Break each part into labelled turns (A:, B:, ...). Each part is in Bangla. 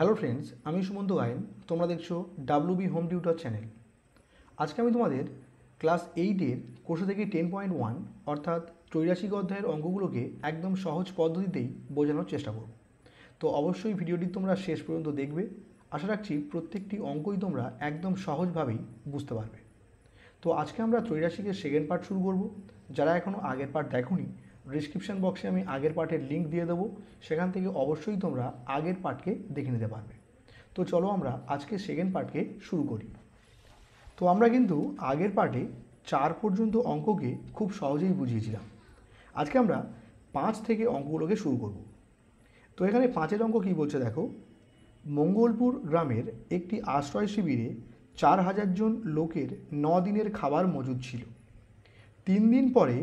A: হ্যালো ফ্রেন্ডস, আমি সুমন্ত গায়েন। তোমরা দেখছো ডাব্লিউবি হোম টিউটর চ্যানেল। আজকে আমি তোমাদের ক্লাস 8-এর কোর্স থেকে 10.1 অর্থাৎ ত্রৈরাশিক অধ্যায়ের অঙ্কগুলোকে একদম সহজ পদ্ধতিতেই বোঝানোর চেষ্টা করব। তো অবশ্যই ভিডিওটি তোমরা শেষ পর্যন্ত দেখবে। আশা রাখছি প্রত্যেকটি অঙ্কই তোমরা একদম সহজভাবেই বুঝতে পারবে। তো আজকে আমরা ত্রৈরাশিকের সেকেন্ড পার্ট শুরু করব। যারা এখনও আগের পার্ট দেখোনি, ডিসক্রিপশন বক্সে আমি আগের পার্টের লিঙ্ক দিয়ে দেবো, সেখান থেকে অবশ্যই তোমরা আগের পার্টকে দেখে নিতে পারবে। তো চলো আমরা আজকে সেকেন্ড পার্টকে শুরু করি। তো আমরা কিন্তু আগের পার্টে 4 পর্যন্ত অঙ্ককে খুব সহজেই বুঝিয়েছিলাম। আজকে আমরা 5 থেকে অঙ্কগুলোকে শুরু করব। তো এখানে 5-এর অঙ্ক কী বলছে দেখো। মঙ্গলপুর গ্রামের একটি আশ্রয় শিবিরে 4,000 জন লোকের 9 দিনের খাবার মজুদ ছিল। 3 দিন পরে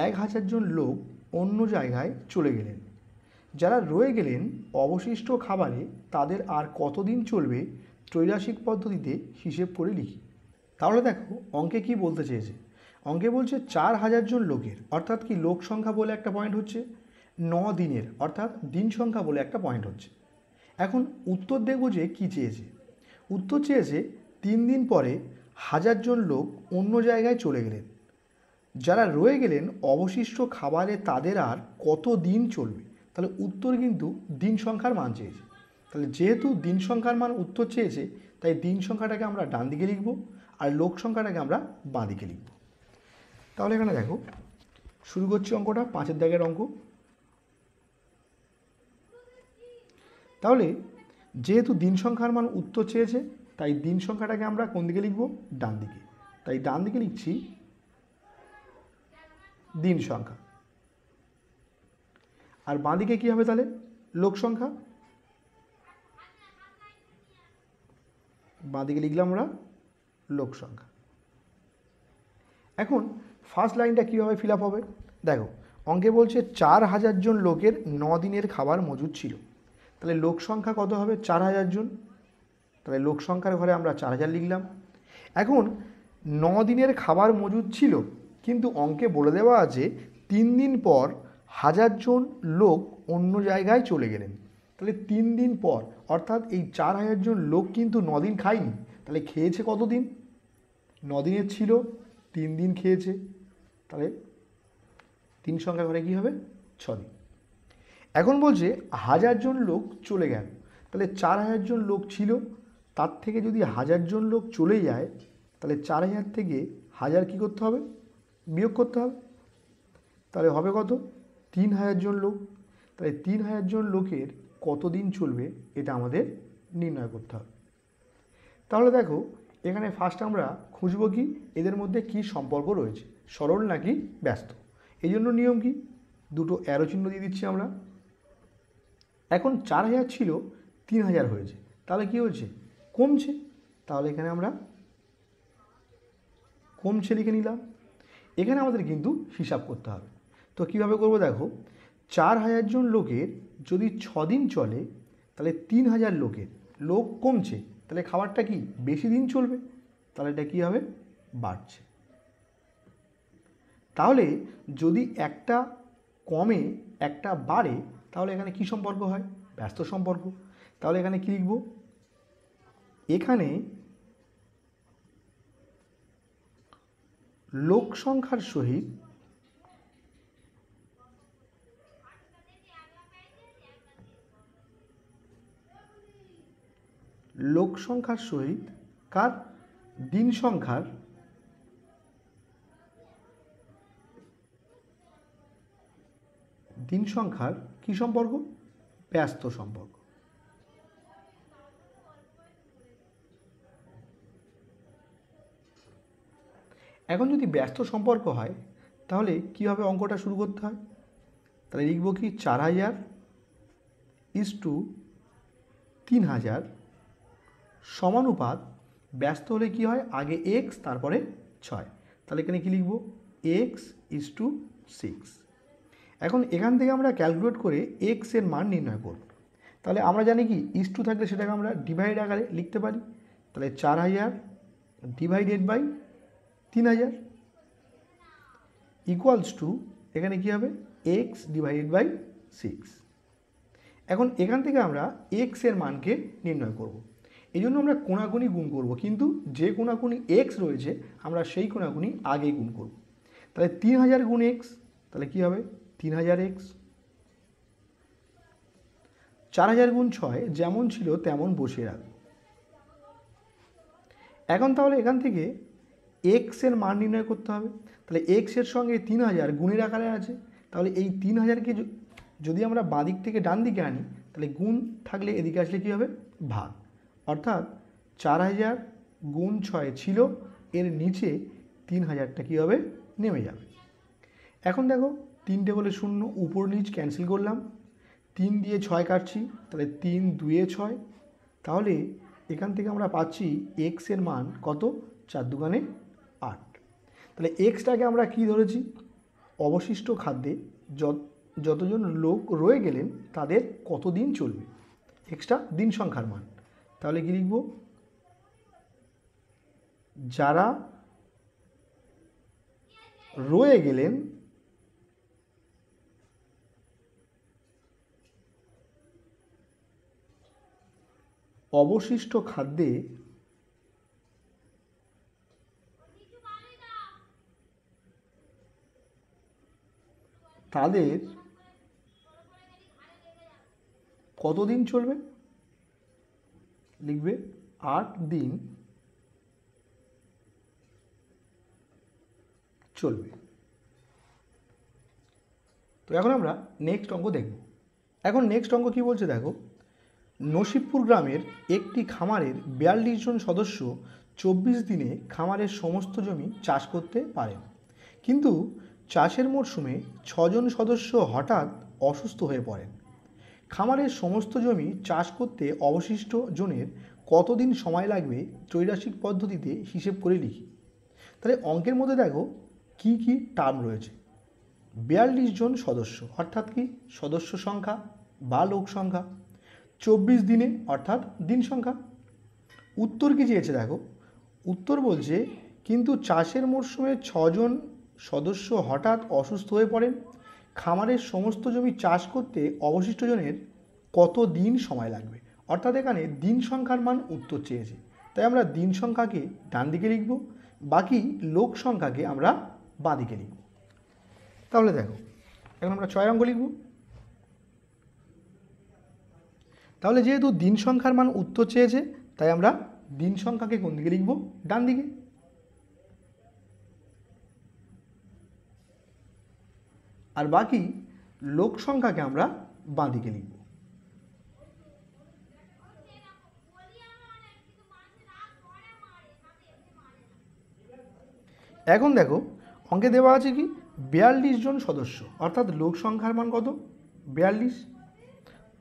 A: 1,000 জন লোক অন্য জায়গায় চলে গেলেন। যারা রয়ে গেলেন অবশিষ্ট খাবারে তাদের আর কতদিন চলবে ত্রৈরাশিক পদ্ধতিতে হিসেব করে লিখি। তাহলে দেখো অঙ্কে কি বলতে চেয়েছে। অঙ্কে বলছে 4,000 জন লোকের, অর্থাৎ কি লোক সংখ্যা বলে একটা পয়েন্ট হচ্ছে, 9 দিনের অর্থাৎ দিন সংখ্যা বলে একটা পয়েন্ট হচ্ছে। এখন উত্তর দেখব যে কী চেয়েছে। উত্তর চেয়েছে 3 দিন পরে 1,000 জন লোক অন্য জায়গায় চলে গেলেন। যারা রয়ে গেলেন অবশিষ্ট খাবারে তাদের আর কত দিন চলবে। তাহলে উত্তর কিন্তু দিন সংখ্যার মান চেয়েছে। তাহলে যেহেতু দিন সংখ্যার মান উত্তর চেয়েছে, তাই দিন সংখ্যাটাকে আমরা ডান দিকে লিখব আর লোক সংখ্যাটাকে আমরা বাঁ দিকে লিখব। তাহলে এখানে দেখো শুরু করছি অঙ্কটা, 5-এর দাগের অঙ্ক। তাহলে যেহেতু দিন সংখ্যার মান উত্তর চেয়েছে, তাই দিন সংখ্যাটাকে আমরা কোন দিকে লিখব? ডান দিকে। তাই ডান দিকে লিখছি দিন সংখ্যা। আর বাঁ দিকে কী হবে তাহলে? লোক সংখ্যা। বাঁ দিকে লিখলাম আমরা লোক সংখ্যা। এখন ফার্স্ট লাইনটা কীভাবে ফিল আপ হবে দেখো। অঙ্কে বলছে 4,000 জন লোকের 9 দিনের খাবার মজুদ ছিল। তাহলে লোক সংখ্যা কত হবে? 4,000 জন। তাহলে লোক সংখ্যার ঘরে আমরা 4,000 লিখলাম। এখন 9 দিনের খাবার মজুদ ছিল, কিন্তু অঙ্কে বলে দেওয়া আছে 3 দিন পর 1,000 জন লোক অন্য জায়গায় চলে গেলেন। তাহলে 3 দিন পর, অর্থাৎ এই 4,000 জন লোক কিন্তু 9 দিন খায়নি। তাহলে খেয়েছে কত দিন? 9 দিনের ছিল, 3 দিন খেয়েছে। তাহলে 3 সংখ্যা ঘরে কী হবে? 6 দিন। এখন বলছে 1,000 জন লোক চলে গেল। তাহলে 4,000 জন লোক ছিল, তার থেকে যদি 1,000 জন লোক চলে যায়, তাহলে 4,000 থেকে 1,000 কী করতে হবে? বিয়োগ করতে হবে। তাহলে হবে কত? 3,000 জন লোক। তাহলে 3,000 জন লোকের কত দিন চলবে এটা আমাদের নির্ণয় করতে হবে। তাহলে দেখো এখানে ফার্স্ট আমরা খুঁজব কি এদের মধ্যে কি সম্পর্ক রয়েছে, সরল নাকি ব্যস্ত। এই জন্য নিয়ম কি, দুটো অ্যারো চিহ্ন দিয়ে দিচ্ছি আমরা। এখন 4,000 ছিল, 3,000 হয়েছে, তাহলে কি হয়েছে? কমছে। তাহলে এখানে আমরা কমছে লিখে নিলাম। এখানে আমাদের কিন্তু হিসাব করতে হবে। তো কীভাবে করবো দেখো, 4,000 জন লোকের যদি 6 দিন চলে, তাহলে 3,000 লোকের লোক কমছে, তাহলে খাবারটা কি বেশি দিন চলবে। তাহলে এটা কী হবে? বাড়ছে। তাহলে যদি একটা কমে একটা বাড়ে, তাহলে এখানে কি সম্পর্ক হয়? ব্যস্ত সম্পর্ক। তাহলে এখানে কী লিখব? এখানে লোক সংখ্যার সহিত কার? দিন সংখ্যার কি সম্পর্ক? ব্যস্ত সম্পর্ক। এখন যদি ব্যস্ত সম্পর্ক হয়, তাহলে কীভাবে অঙ্কটা শুরু করতে হয়? তাহলে লিখব কি 4,000 = 3,000 সমানুপাত ব্যস্ত হলে কি হয়? আগে x তারপরে 6। তাহলে এখানে কি লিখব? x = 6। এখন এখান থেকে আমরা ক্যালকুলেট করে x এর মান নির্ণয় করব। তাহলে আমরা জানি কি = থাকলে সেটাকে আমরা ডিভাইড আকারে লিখতে পারি। তাহলে 4,000 ডিভাইডেড বাই 3,000 ইকুয়ালস টু এখানে কী হবে? x / 6। এখন এখান থেকে আমরা এক্স এর মানকে নির্ণয় করব। এই জন্য আমরা কোণাগুণি গুণ করব, কিন্তু যে কোণাগুণি এক্স রয়েছে আমরা সেই কোণাগুণি আগে গুণ করব। তাহলে 3000 গুণ এক্স, তাহলে কী হবে 3000 এক্স। 4000 গুণ 6 যেমন ছিল তেমন বসিয়ে রাখব। এখন তাহলে এখান থেকে এক্স এর মান নির্ণয় করতে হবে। তাহলে এক্স এর সঙ্গে 3000 গুণের আকারে আছে, তাহলে এই 3000কে যদি আমরা বাঁ দিক থেকে ডান দিকে আনি তাহলে গুণ থাকলে এদিকে আসলে কী হবে ভাগ, অর্থাৎ 4000 গুণ 6 ছিল, এর নিচে 3000টা কী হবে নেমে যাবে। এখন দেখো 3 টেবিলে 0, উপর নিচ ক্যান্সেল করলাম, 3 দিয়ে 6 কাটছি, তাহলে 3 2 6। তাহলে এখান থেকে আমরা পাচ্ছি এক্স এর মান কত, 4 দুগুণে 8। তাহলে এক্সটাকে আমরা কি ধরেছি, অবশিষ্ট খাদ্যে যতজন লোক রয়ে গেলেন তাদের কত দিন চলবে, এক্সটা দিন সংখ্যার মান। তাহলে কি লিখব, যারা রয়ে গেলেন অবশিষ্ট খাদ্যে তাদের কতদিন চলবে, লিখবে 8 দিন চলবে। তো এখন আমরা নেক্সট অঙ্ক দেখব। এখন নেক্সট অঙ্ক কি বলছে দেখো, নসিবপুর গ্রামের একটি খামারের 42 জন সদস্য 24 দিনে খামারের সমস্ত জমি চাষ করতে পারেন, কিন্তু চাষের মরশুমে 6 জন সদস্য হঠাৎ অসুস্থ হয়ে পড়েন। খামারের সমস্ত জমি চাষ করতে অবশিষ্ট জনের কতদিন সময় লাগবে ত্রৈরাশিক পদ্ধতিতে হিসেব করে লিখি। তাহলে অঙ্কের মধ্যে দেখো কি কি টার্ম রয়েছে। 42 জন সদস্য অর্থাৎ কি সদস্য সংখ্যা বা লোক সংখ্যা, 24 দিনে অর্থাৎ দিন সংখ্যা। উত্তর কি চেয়েছে দেখো, উত্তর বলছে কিন্তু চাষের মরশুমে 6 জন সদস্য হঠাৎ অসুস্থ হয়ে পড়েন, খামারের সমস্ত জমি চাষ করতে অবশিষ্ট জনের কত দিন সময় লাগবে। অর্থাৎ এখানে দিন সংখ্যার মান উত্তর চেয়েছে, তাই আমরা দিন সংখ্যাকে ডান দিকে লিখব, বাকি লোক সংখ্যাকে আমরা বাঁ দিকে লিখব। তাহলে দেখো এখন আমরা 6 অঙ্ক লিখব। তাহলে যেহেতু দিন সংখ্যার মান উত্তর চেয়েছে তাই আমরা দিন সংখ্যাকে কোন দিকে লিখব, ডান দিকে। আর বাকি লোক সংখ্যাকে আমরা বাঁ দিকে লিখব। এখন দেখো অঙ্কে দেওয়া আছে কি 42 জন সদস্য অর্থাৎ লোক সংখ্যার মান কত 42,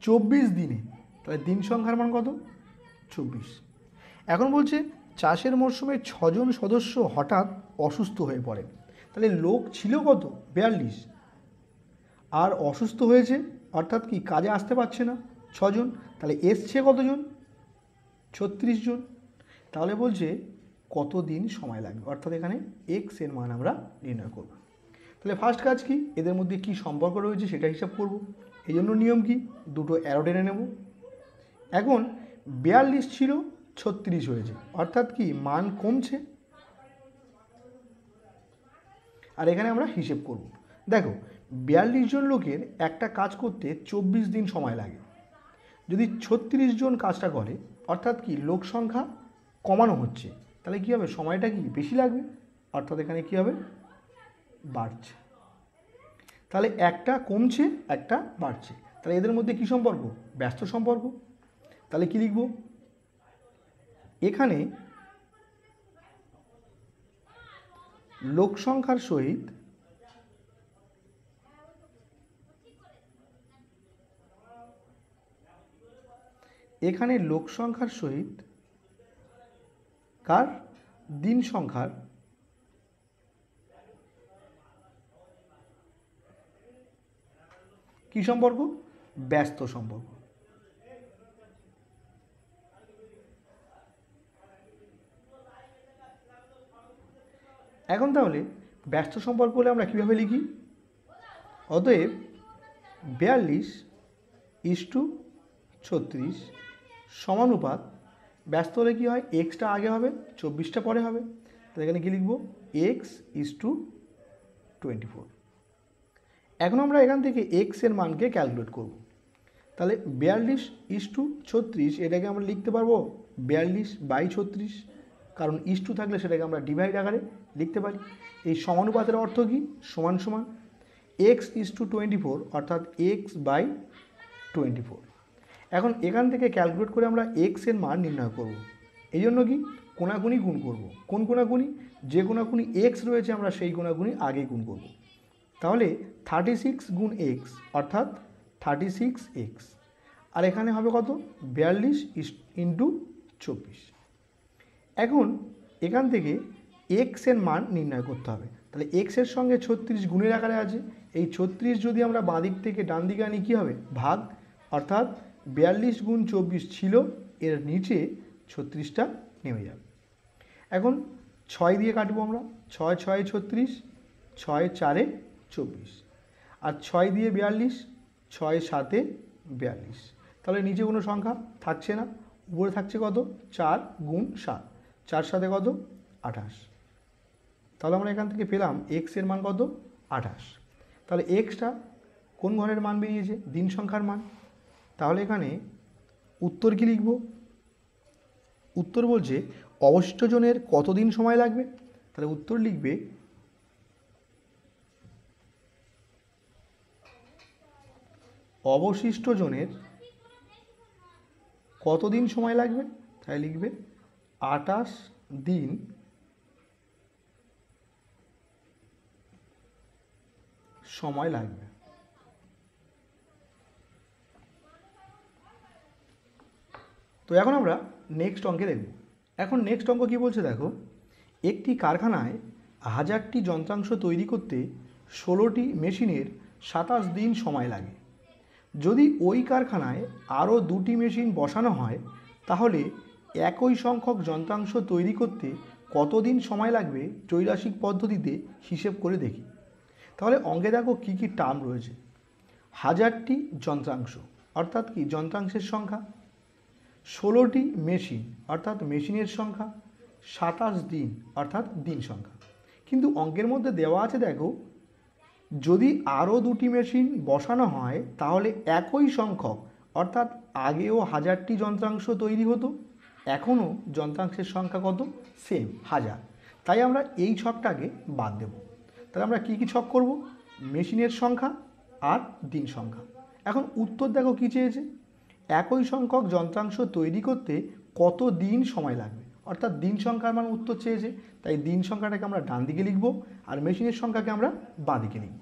A: 24 দিনে, তাহলে দিন সংখ্যার মান কত 24। এখন বলছে চাষের মরশুমে 6 জন সদস্য হঠাৎ অসুস্থ হয়ে পড়ে, তাহলে লোক ছিল কত 42 আর অসুস্থ হয়েছে অর্থাৎ কি কাজে আসতে পারছে না 6 জন, তাহলে এসছে কতজন 36 জন। তাহলে বলছে কত দিন সময় লাগবে, অর্থাৎ এখানে এক্স এর মান আমরা নির্ণয় করব। তাহলে ফার্স্ট কাজ কি, এদের মধ্যে কি সম্পর্ক রয়েছে সেটা হিসাব করব। এই জন্য নিয়ম কি, দুটো অ্যারো টেনে নেব। এখন 42 ছিল 36 হয়েছে, অর্থাৎ কি মান কমছে, আর এখানে আমরা হিসেব করব। দেখো 42 জন লোকের একটা কাজ করতে 24 দিন সময় লাগে, যদি 36 জন কাজটা করে অর্থাৎ কি লোক সংখ্যা কমানো হচ্ছে, তাহলে কী হবে সময়টা কি বেশি লাগবে, অর্থাৎ এখানে কী হবে বাড়ছে। তাহলে একটা কমছে একটা বাড়ছে, তাহলে এদের মধ্যে কি সম্পর্ক ব্যস্ত সম্পর্ক। তাহলে কি লিখব, এখানে লোক সংখ্যার সহিত কার দিন সংখ্যার কি সম্পর্ক ব্যস্ত সম্পর্ক। এখন তাহলে ব্যস্ত সম্পর্ক হলে আমরা কীভাবে লিখি, অতএব 42 = 36 সমানুপাত, ব্যস্ত হলে কী হয়, এক্সটা আগে হবে 24টা পরে হবে, তাহলে এখানে কী লিখব, এক্স ইজ টু 24। এখন আমরা এখান থেকে এক্স এর মানকে ক্যালকুলেট করব। তাহলে 42 ইজ টু 36, এটাকে আমরা লিখতে পারবো 42/36, কারণ ইজ টু থাকলে সেটাকে আমরা ডিভাইড আকারে লিখতে পারি। এই সমানুপাতের অর্থ কি, সমান সমান এক্স ইজ টু 24 অর্থাৎ x/24। এখন এখান থেকে ক্যালকুলেট করে আমরা এক্স এর মান নির্ণয় করব। এই জন্য কি, কোনাকুনি গুণ করব। কোন কোনাকুনি, যে কোনাকুনি এক্স রয়েছে আমরা সেই কোনাকুনি আগে গুণ করব। তাহলে 36 গুণ এক্স অর্থাৎ 36x, আর এখানে হবে কত, 42 ইন্টু 24। এখন এখান থেকে এক্স এর মান নির্ণয় করতে হবে। তাহলে এক্স এর সঙ্গে 36 গুণের আকারে আছে, এই 36 যদি আমরা বাঁ দিক থেকে ডান দিকে আনি কী হবে, ভাগ, অর্থাৎ 42 গুণ 24 ছিল, এর নিচে 36টা নেমে যাবে। এখন 6 দিয়ে কাটবো আমরা, 6 6 36, 6 4 24, আর 6 দিয়ে 42, 6 7 42। তাহলে নিচে কোনো সংখ্যা থাকছে না, উপরে থাকছে কত, 4 গুণ 7, 4 7 কত, 28। তাহলে আমরা এখান থেকে পেলাম এক্স এর মান কত, 28। তাহলে এক্সটা কোন ঘরের মান বেরিয়েছে, দিন সংখ্যার মান। তাহলে এখানে উত্তর কি লিখব, উত্তর বলছে অবশিষ্ট জনের কতদিন সময় লাগবে। তাহলে উত্তর লিখবে অবশিষ্ট জনের কতদিন সময় লাগবে, তাই লিখবে 28 দিন সময় লাগবে। তো এখন আমরা নেক্সট অঙ্কে দেখব। এখন নেক্সট অঙ্ক কী বলছে দেখো, একটি কারখানায় 1000টি যন্ত্রাংশ তৈরি করতে 16টি মেশিনের 27 দিন সময় লাগে। যদি ওই কারখানায় আরও 2টি মেশিন বসানো হয় তাহলে একই সংখ্যক যন্ত্রাংশ তৈরি করতে কতদিন সময় লাগবে ত্রৈরাশিক পদ্ধতিতে হিসেব করে দেখি। তাহলে অঙ্কে দেখো কী কী টার্ম রয়েছে, 1000টি যন্ত্রাংশ অর্থাৎ কি, যন্ত্রাংশের সংখ্যা, 16টি মেশিন অর্থাৎ মেশিনের সংখ্যা, 27 দিন অর্থাৎ দিন সংখ্যা। কিন্তু অঙ্কের মধ্যে দেওয়া আছে দেখো, যদি আরও 2টি মেশিন বসানো হয় তাহলে একই সংখ্যক, অর্থাৎ আগেও 1000টি যন্ত্রাংশ তৈরি হতো, এখনও যন্ত্রাংশের সংখ্যা কত, সেম 1000। তাই আমরা এই ছকটাকে বাদ দেব। তাহলে আমরা কী কী ছক করব, মেশিনের সংখ্যা আর দিন সংখ্যা। এখন উত্তর দেখো কী চেয়েছে, একই সংখ্যক যন্ত্রাংশ তৈরি করতে কত দিন সময় লাগবে, অর্থাৎ দিন সংখ্যার মান উত্তর চেয়েছে। তাই দিন সংখ্যাটাকে আমরা ডান দিকে লিখব আর মেশিনের সংখ্যাকে আমরা বাঁ দিকে লিখব।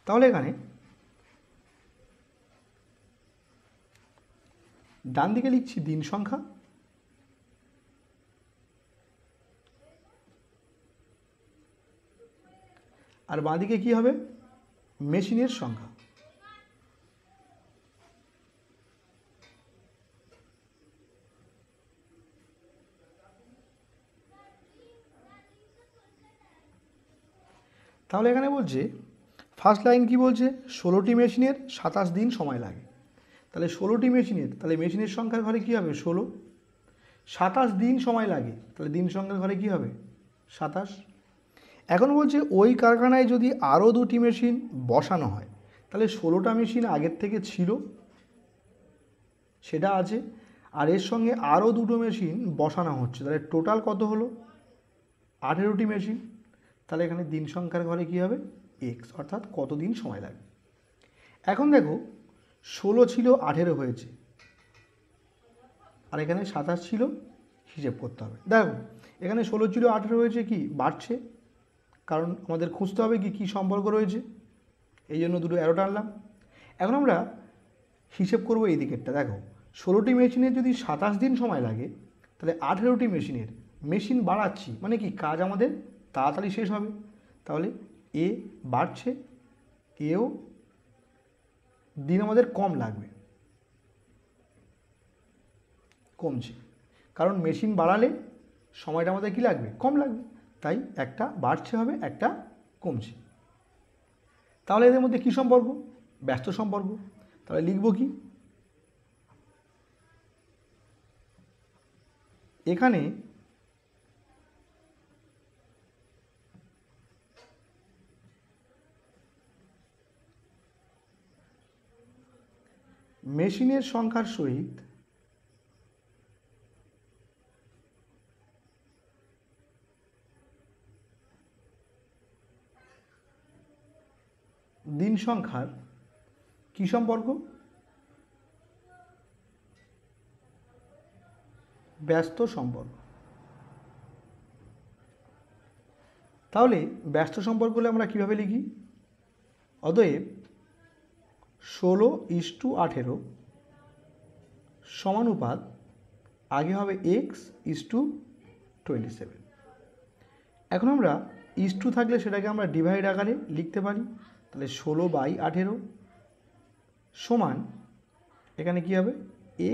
A: তাহলে এখানে ডান দিকে লিখছি দিন সংখ্যা, আর বাঁ দিকে কী হবে, মেশিনের সংখ্যা। তাহলে এখানে বলছে ফার্স্ট লাইন কি বলছে, 16টি মেশিনের 27 দিন সময় লাগে। তাহলে 16টি মেশিনের, তাহলে মেশিনের সংখ্যার ঘরে কী হবে, 16, 27 দিন সময় লাগে, তাহলে দিন সংখ্যার ঘরে কী হবে, 27। এখন বলছে ওই কারখানায় যদি আরও 2টি মেশিন বসানো হয়, তাহলে 16টা মেশিন আগের থেকে ছিল সেটা আছে, আর এর সঙ্গে আরও 2টো মেশিন বসানো হচ্ছে, তাহলে টোটাল কত হলো, 18টি মেশিন। তাহলে এখানে দিন সংখ্যার ঘরে কী হবে, এক্স, অর্থাৎ কতদিন সময় লাগবে। এখন দেখো 16 ছিল 18 হয়েছে, আর এখানে 27 ছিল, হিসেব করতে হবে। দেখো এখানে 16 ছিল 18 হয়েছে, কি বাড়ছে, কারণ আমাদের খুঁজতে হবে কি কী সম্পর্ক রয়েছে, এই জন্য দুটো অ্যারো টানলাম। এখন আমরা হিসেব করব এই দিকেরটা। দেখো 16টি মেশিনের যদি 27 দিন সময় লাগে, তাহলে 18টি মেশিনের, মেশিন বাড়াচ্ছি মানে কি কাজ আমাদের তাড়াতাড়ি শেষ হবে। তাহলে এ বাড়ছে, এও দিন আমাদের কম লাগবে, কমছে, কারণ মেশিন বাড়ালে সময়টা আমাদের কী লাগবে, কম লাগবে। তাই একটা বাড়ছে হবে, একটা কমছে। তাহলে এদের মধ্যে কী সম্পর্ক, ব্যস্ত সম্পর্ক। তাহলে লিখব কি, এখানে মেশিনের সংখ্যার সহিত দিন সংখ্যার কি সম্পর্ক, ব্যস্ত সম্পর্ক। তাহলে ব্যস্ত সম্পর্ক হলে আমরা কিভাবে লিখি, অতএব 16:18 সমানুপাত আগে হবে x:27। এখন আমরা ইস্টু থাকলে সেটাকে আমরা ডিভাইড আকারে লিখতে পারি। তাহলে 16/18 সমান এখানে কি হবে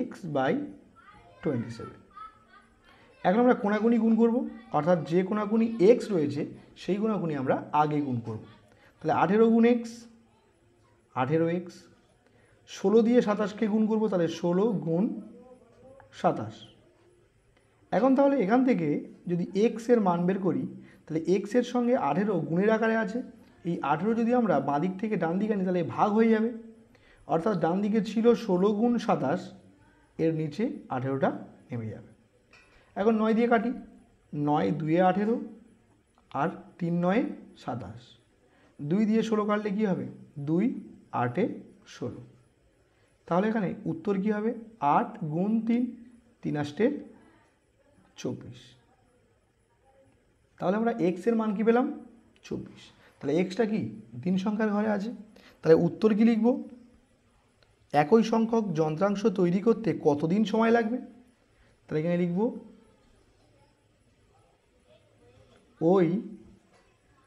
A: x/27। এখন আমরা কোনাকুনি গুণ করব, অর্থাৎ যে কোনাকুনি x রয়েছে সেই কোনাকুনি আমরা আগে গুণ করব। তাহলে 18 গুণ x 18x, 16 দিয়ে 27কে গুণ করব, তাহলে 16 গুণ 27। এখন তাহলে এখান থেকে যদি x এর মান বের করি, তাহলে x এর সঙ্গে 18 গুণের আকারে আছে। এই 18 যদি আমরা বাঁ দিক থেকে ডান দিকে আনি তাহলে ভাগ হয়ে যাবে, অর্থাৎ ডান দিকে ছিল 16 গুণ 27, এর নিচে 18টা নেমে যাবে। এখন 9 দিয়ে কাটি, 9 2-এ 18 আর 3 9-এ 27, 2 দিয়ে 16 কাটলে কী হবে 2 8-এ 16। তাহলে এখানে উত্তর কী হবে 8 গুণ 3 3 8-এ 24। তাহলে আমরা x এর মান কী পেলাম 24। তাহলে এক্সটা কি দিন সংখ্যার ঘরে আছে। তাহলে উত্তর কী লিখব, একই সংখ্যক যন্ত্রাংশ তৈরি করতে কতদিন সময় লাগবে। তাহলে এখানে লিখব ওই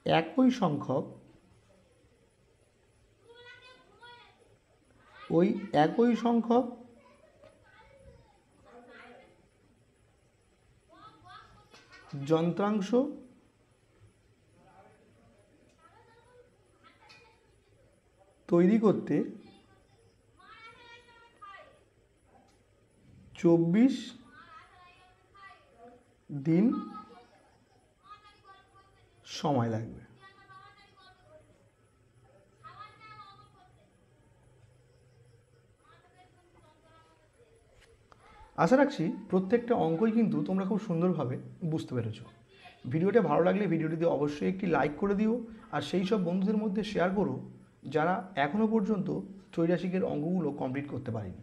A: একই সংখ্যক যন্ত্রাংশ তৈরি করতে 24 দিন সময় লাগবে। আশা রাখছি প্রত্যেকটা অঙ্কই কিন্তু তোমরা খুব সুন্দরভাবে বুঝতে পেরেছো। ভিডিওটা ভালো লাগলে ভিডিওটিতে অবশ্যই একটি লাইক করে দিও, আর সেই সব বন্ধুদের মধ্যে শেয়ার করো যারা এখনও পর্যন্ত ত্রৈরাশিকের অঙ্কগুলো কমপ্লিট করতে পারেনি।